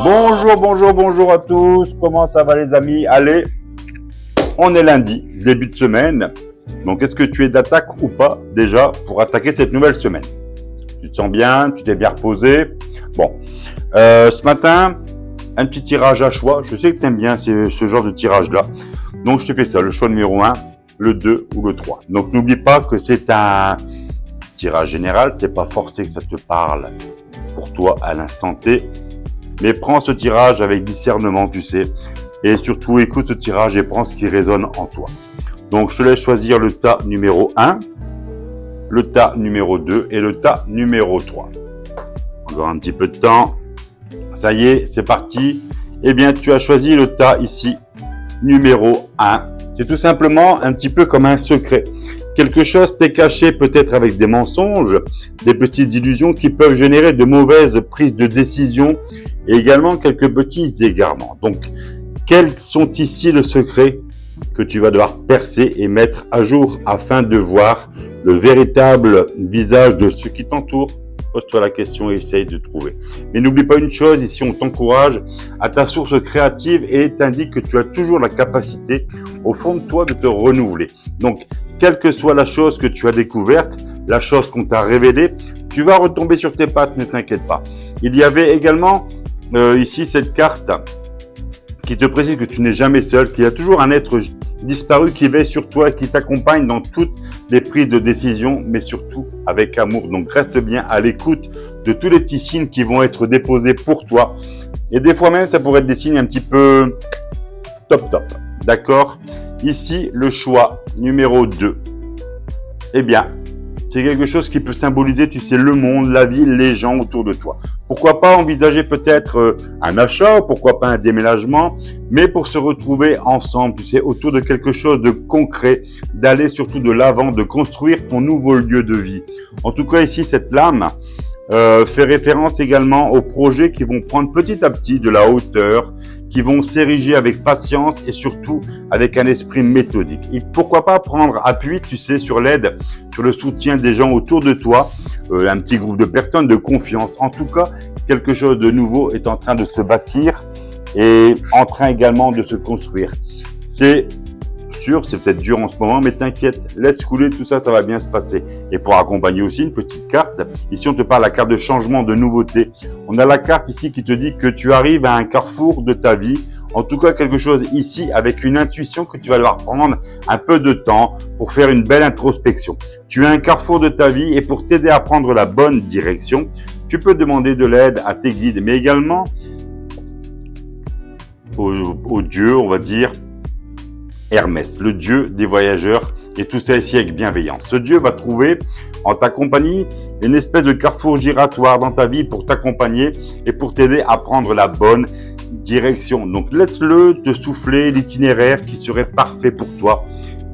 Bonjour à tous. Comment ça va les amis? Allez, on est lundi, début de semaine. Donc, est-ce que tu es d'attaque ou pas déjà pour attaquer cette nouvelle semaine? Tu te sens bien? Tu t'es bien reposé? Bon, ce matin, un petit tirage à choix. Je sais que tu aimes bien ce genre de tirage-là. Donc, je te fais ça, le choix numéro 1, le 2 ou le 3. Donc, n'oublie pas que c'est un tirage général. C'est pas forcé que ça te parle pour toi à l'instant T. Mais prends ce tirage avec discernement, tu sais. Et surtout, écoute ce tirage et prends ce qui résonne en toi. Donc, je te laisse choisir le tas numéro 1, le tas numéro 2 et le tas numéro 3. Encore un petit peu de temps. Ça y est, c'est parti. Eh bien, tu as choisi le tas ici, numéro 1. C'est tout simplement un petit peu comme un secret. Quelque chose t'est caché peut-être avec des mensonges, des petites illusions qui peuvent générer de mauvaises prises de décision et également quelques petits égarements. Donc, quels sont ici le secret que tu vas devoir percer et mettre à jour afin de voir le véritable visage de ceux qui t'entourent? Pose-toi la question et essaye de trouver. Mais n'oublie pas une chose, ici on t'encourage à ta source créative et t'indique que tu as toujours la capacité au fond de toi de te renouveler. Donc, quelle que soit la chose que tu as découverte, la chose qu'on t'a révélée, tu vas retomber sur tes pattes, ne t'inquiète pas. Il y avait également ici cette carte qui te précise que tu n'es jamais seul, qu'il y a toujours un être disparu qui veille sur toi et qui t'accompagne dans toutes les prises de décision, mais surtout avec amour. Donc reste bien à l'écoute de tous les petits signes qui vont être déposés pour toi. Et des fois même, ça pourrait être des signes un petit peu top. D'accord? Ici, le choix numéro 2. Eh bien, c'est quelque chose qui peut symboliser, tu sais, le monde, la vie, les gens autour de toi. Pourquoi pas envisager peut-être un achat, pourquoi pas un déménagement, mais pour se retrouver ensemble, tu sais, autour de quelque chose de concret, d'aller surtout de l'avant, de construire ton nouveau lieu de vie. En tout cas, ici, cette lame fait référence également aux projets qui vont prendre petit à petit de la hauteur, qui vont s'ériger avec patience et surtout avec un esprit méthodique. Et pourquoi pas prendre appui, tu sais, sur l'aide, sur le soutien des gens autour de toi, un petit groupe de personnes de confiance. En tout cas, quelque chose de nouveau est en train de se bâtir et en train également de se construire. C'est sûr, c'est peut-être dur en ce moment, mais t'inquiète, laisse couler, tout ça, ça va bien se passer. Et pour accompagner aussi une petite carte, ici on te parle de la carte de changement, de nouveauté. On a la carte ici qui te dit que tu arrives à un carrefour de ta vie, en tout cas quelque chose ici avec une intuition que tu vas devoir prendre un peu de temps pour faire une belle introspection. Tu as un carrefour de ta vie et pour t'aider à prendre la bonne direction, tu peux demander de l'aide à tes guides, mais également au dieu, on va dire, Hermès, le dieu des voyageurs, et tout ça ici avec bienveillance. Ce dieu va trouver en ta compagnie une espèce de carrefour giratoire dans ta vie pour t'accompagner et pour t'aider à prendre la bonne direction. Donc laisse-le te souffler l'itinéraire qui serait parfait pour toi.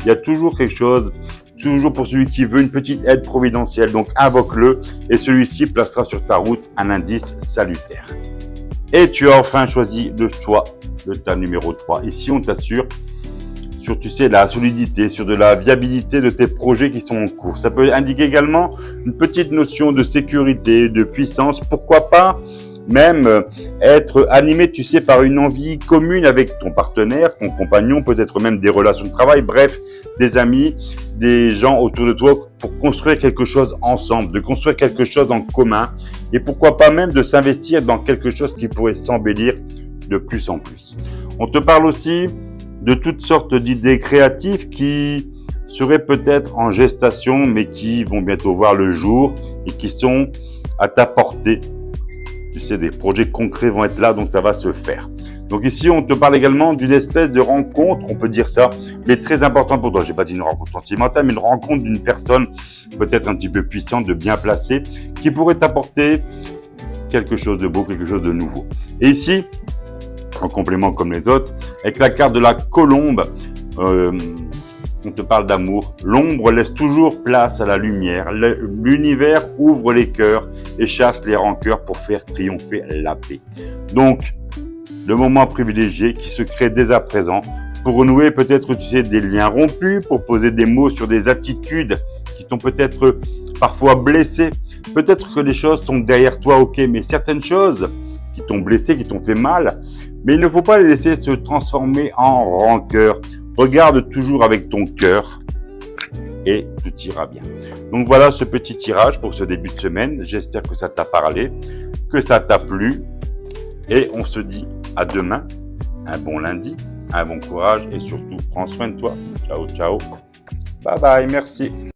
Il y a toujours quelque chose, toujours pour celui qui veut une petite aide providentielle. Donc invoque-le et celui-ci placera sur ta route un indice salutaire. Et tu as enfin choisi le choix de ta numéro 3. Ici on t'assure sur, tu sais, la solidité, sur de la viabilité de tes projets qui sont en cours. Ça peut indiquer également une petite notion de sécurité, de puissance. Pourquoi pas même être animé, tu sais, par une envie commune avec ton partenaire, ton compagnon, peut-être même des relations de travail, bref, des amis, des gens autour de toi pour construire quelque chose ensemble, de construire quelque chose en commun et pourquoi pas même de s'investir dans quelque chose qui pourrait s'embellir de plus en plus. On te parle aussi de toutes sortes d'idées créatives qui seraient peut-être en gestation, mais qui vont bientôt voir le jour et qui sont à ta portée. Tu sais, des projets concrets vont être là, donc ça va se faire. Donc ici, on te parle également d'une espèce de rencontre, on peut dire ça, mais très importante pour toi. J'ai pas dit une rencontre sentimentale, mais une rencontre d'une personne peut-être un petit peu puissante, de bien placée, qui pourrait t'apporter quelque chose de beau, quelque chose de nouveau. Et ici, en complément comme les autres, avec la carte de la colombe, on te parle d'amour. L'ombre laisse toujours place à la lumière. L'univers ouvre les cœurs et chasse les rancœurs pour faire triompher la paix. Donc, le moment privilégié qui se crée dès à présent pour renouer peut-être, tu sais, des liens rompus, pour poser des mots sur des attitudes qui t'ont peut-être parfois blessé. Peut-être que les choses sont derrière toi, ok, mais certaines choses qui t'ont blessé, qui t'ont fait mal. Mais il ne faut pas les laisser se transformer en rancœur. Regarde toujours avec ton cœur et tout ira bien. Donc voilà ce petit tirage pour ce début de semaine. J'espère que ça t'a parlé, que ça t'a plu. Et on se dit à demain, un bon lundi, un bon courage et surtout prends soin de toi. Ciao, ciao. Bye bye, merci.